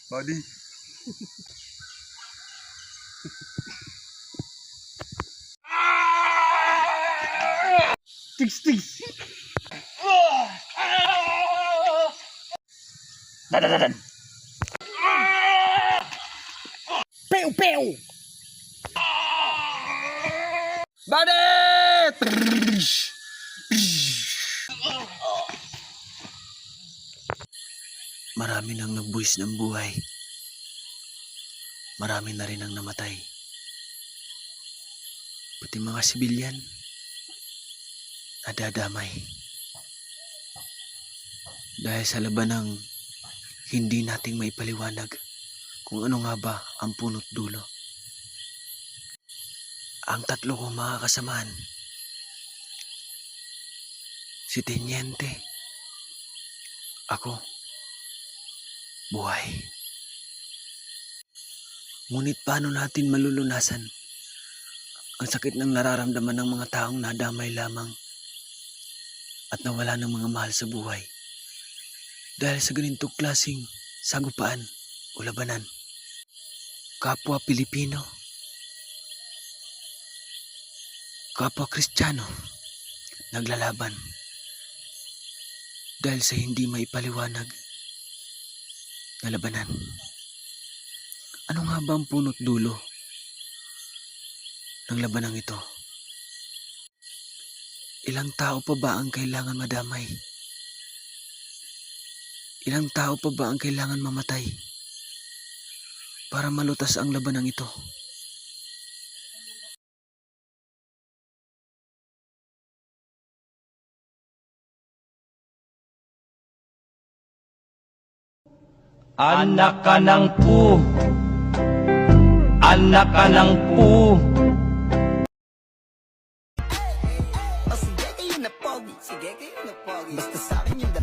Body. Tigs, tigs. Dadadadan. Pew, pew. Body. Marami nang nagbuwis ng buhay. Marami na rin ang namatay. Pati mga sibilyan, nadadamay. Dahil sa labanang hindi nating maipaliwanag kung ano nga ba ang punot dulo. Ang tatlo kong mga kasamaan, si Tenyente, ako, buhay. Ngunit paano natin malulunasan ang sakit ng nararamdaman ng mga taong nadamay lamang at nawala ng mga mahal sa buhay dahil sa ganitong klaseng sagupaan o labanan? Kapwa Pilipino, kapwa Kristiyano, naglalaban dahil sa hindi maipaliwanag na labanan. Ano nga ba ang punot dulo ng labanang ito? Ilang tao pa ba ang kailangan madamay? Ilang tao pa ba ang kailangan mamatay para malutas ang labanang ito? Anak ka ng pu. Anak ka ng pu. Sige kayo na pogi, basta sa akin yung